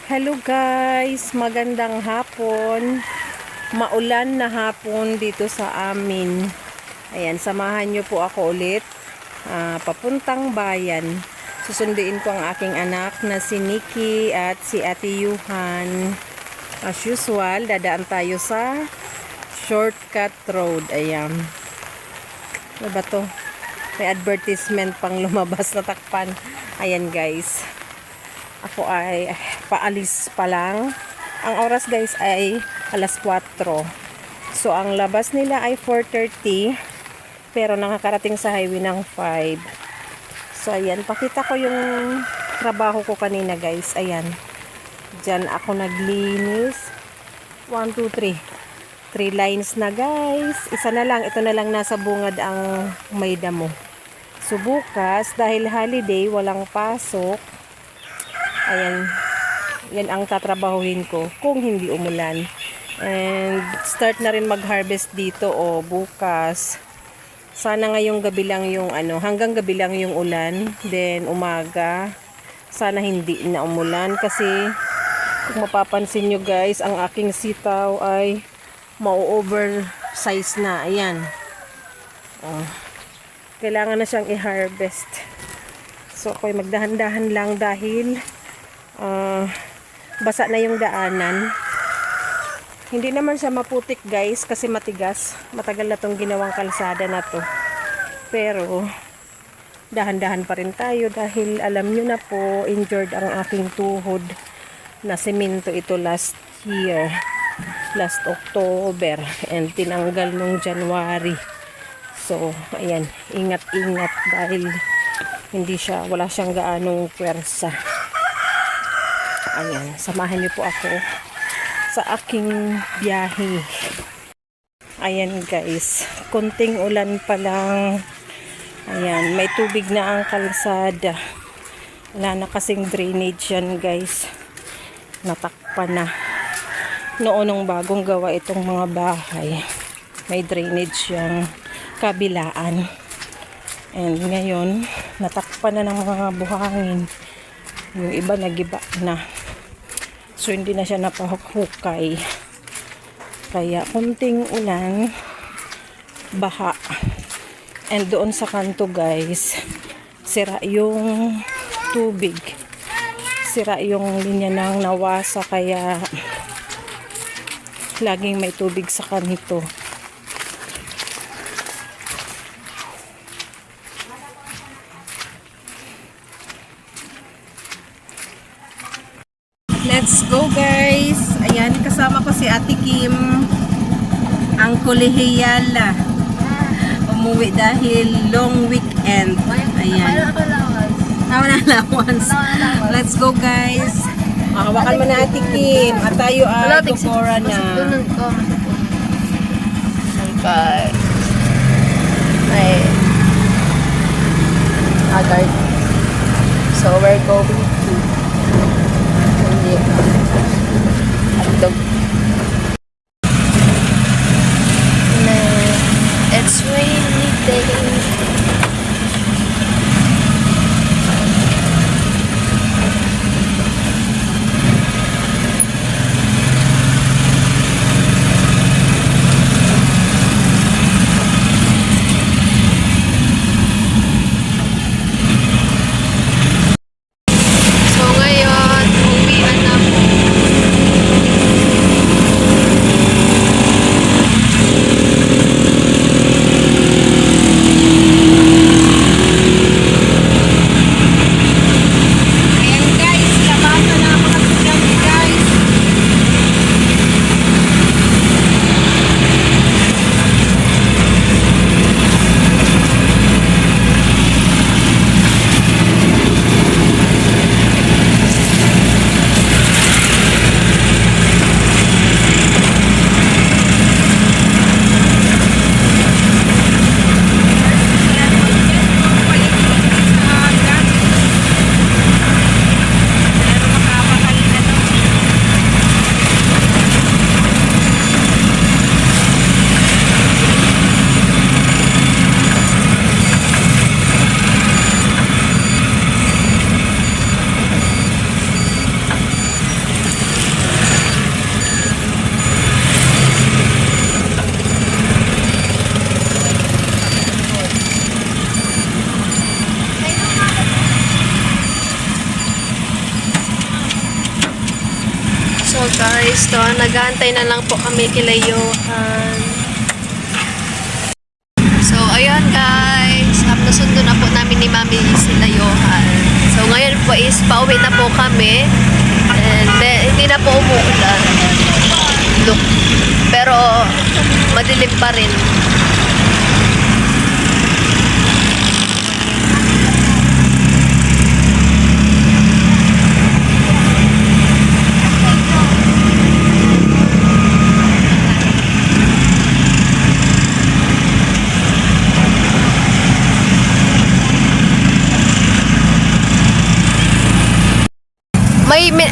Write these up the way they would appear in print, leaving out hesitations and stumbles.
Hello guys, magandang hapon. Maulan na hapon dito sa amin. Ayan, samahan nyo po ako ulit. Papuntang bayan. Susunduin ko ang aking anak na si Nikki at si Ate Yuhan. As usual, dadaan tayo sa shortcut road. Ayan. Ano ba to? May advertisement pang lumabas na takpan. Ayan guys. Ako ay paalis pa lang. Ang oras guys ay alas 4. So ang labas nila ay 4:30. Pero nakakarating sa highway ng 5. So ayan, pakita ko yung trabaho ko kanina guys. Ayan. Diyan ako naglinis. 1, 2, 3. 3 lines na guys. Isa na lang. Ito na lang nasa bungad ang may damo. So bukas, dahil holiday, walang pasok. Ayan, yan ang tatrabahuhin ko kung hindi umulan. And start na rin mag-harvest dito bukas. Sana ngayong gabi lang yung hanggang gabi lang yung ulan. Then umaga, sana hindi na umulan kasi kung mapapansin nyo guys, ang aking sitaw ay mau-oversize na. Ayan. Kailangan na siyang i-harvest. So ako'y magdahan-dahan lang dahil basa na yung daanan. Hindi naman siya maputik guys kasi matigas. Matagal na tong ginawang kalsada na to. Pero dahan-dahan pa rin tayo dahil alam nyo na po, injured ang aking tuhod. Na semento ito last year, last October, and tinanggal nung January. So ayan, ingat-ingat dahil wala siyang gaanong pwersa. Ayan, samahan niyo po ako sa aking biyahe. Ayan guys, konting ulan pa lang. Ayan, may tubig na ang kalsada. Wala na kasing drainage yan guys. Natakpan na. Noon bagong gawa itong mga bahay, may drainage yung kabilaan. And ngayon, natakpan na ng mga buhangin. Yung iba nagiba na. So hindi na siya napahukay. Kaya kunting ulan, baha. And doon sa kanto guys, sira yung tubig. Sira yung linya ng nawasa kaya laging may tubig sa kanto. Let's go guys. Ayan, kasama ko si Ate Kim, ang kolehiyal. Umuwi dahil long weekend. Ayan. Wala allowance. Let's go guys. Hawakan mo na Ate Kim. At tayo ay tukora na. Okay. Ay. Agad. So we're going to hotdog. It's rainy day. So ngayon, uwian na po. So guys, to, nag-aantay na lang po kami kila Johan. So ayun guys, nasundo na po namin ni Mami sila Johan. So ngayon po is pauwi na po kami. And hindi na po umuulan. Look. Pero madilim pa rin.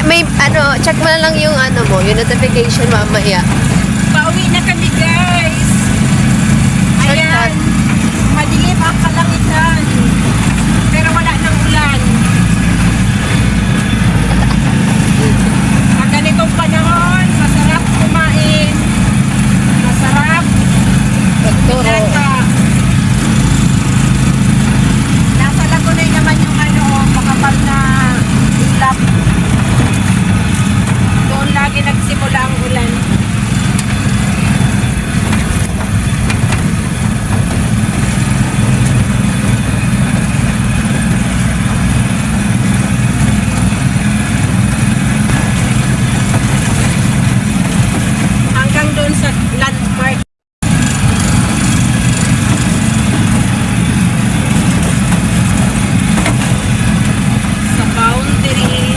May ano, check mo na lang yung ano mo, yung notification mamaya. Pauwi na kami guys. Shortcut. Ayan. Madilim ang kalangitan. Pero wala nang ulan. Pag ganitong panahon, masarap kumain. Masarap. Pagturo. Nasa Lagunay naman yung ano, makapal na islap. Doon lagi nagsimula ang ulan. Hanggang doon sa landmark. Sa boundary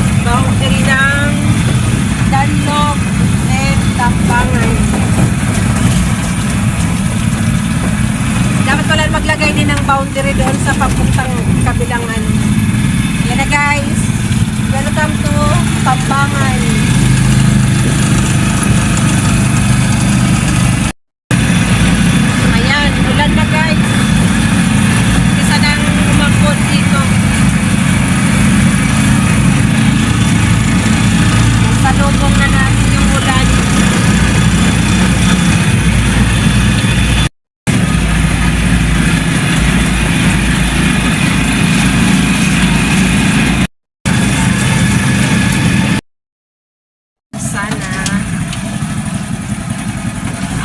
ng Danlog and Tambangan. Dapat pala maglagay din ng boundary doon sa papuntang kabilang ano. Yan na guys. Welcome to Tambangan. Ayan, ulan na guys. Isa nang umangkot dito. Salubong na natin yung ulan. Sana.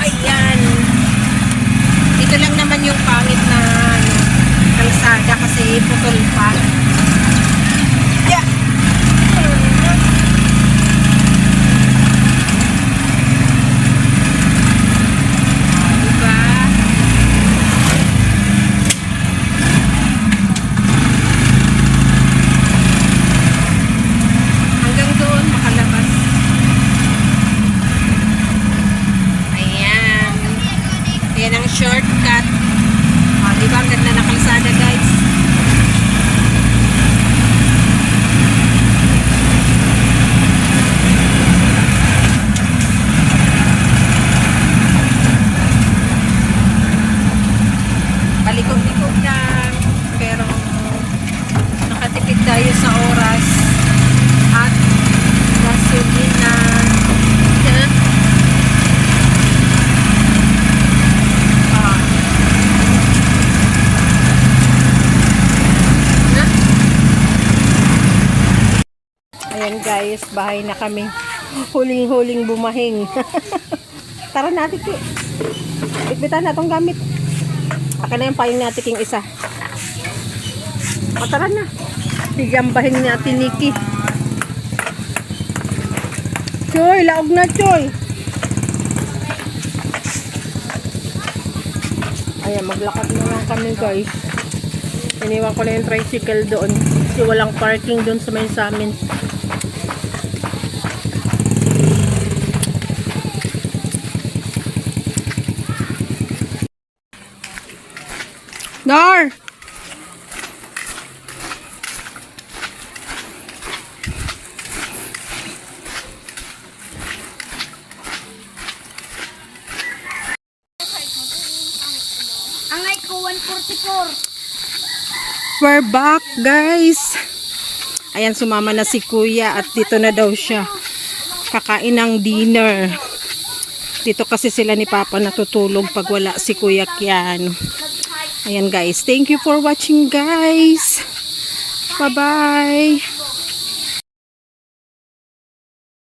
Ayan. Dito lang naman yung pangit na ano, kalsada kasi putol pa. Yeah. Diba? Hanggang doon makalabas. Ayan. Yan ang shortcut. O, diba? Ang ganda na kalsada guys. Palikog-likog lang. Pero nakatipid tayo sa oras at gasolina. Yan. Ah. Na? Ayan guys, bahay na kami. Huling-huling bumahing. Tara natin ki. Bitbitan na itong gamit. Akin na yung payong natin king isa. O tara na. Tigambahin natin Nikki. Choy, laog na Choy. Ayan, maglakad na lang kami guys. Iniwan ko na yung tricycle doon. Kasi walang parking doon sa may sa amin. Dar! Angay ko 144. We're back guys. Ayan, sumama na si kuya at dito na daw siya. Kakain ng dinner. Dito kasi sila ni Papa natutulog pag wala si Kuya Kiano. Ayan guys, thank you for watching guys. Bye bye.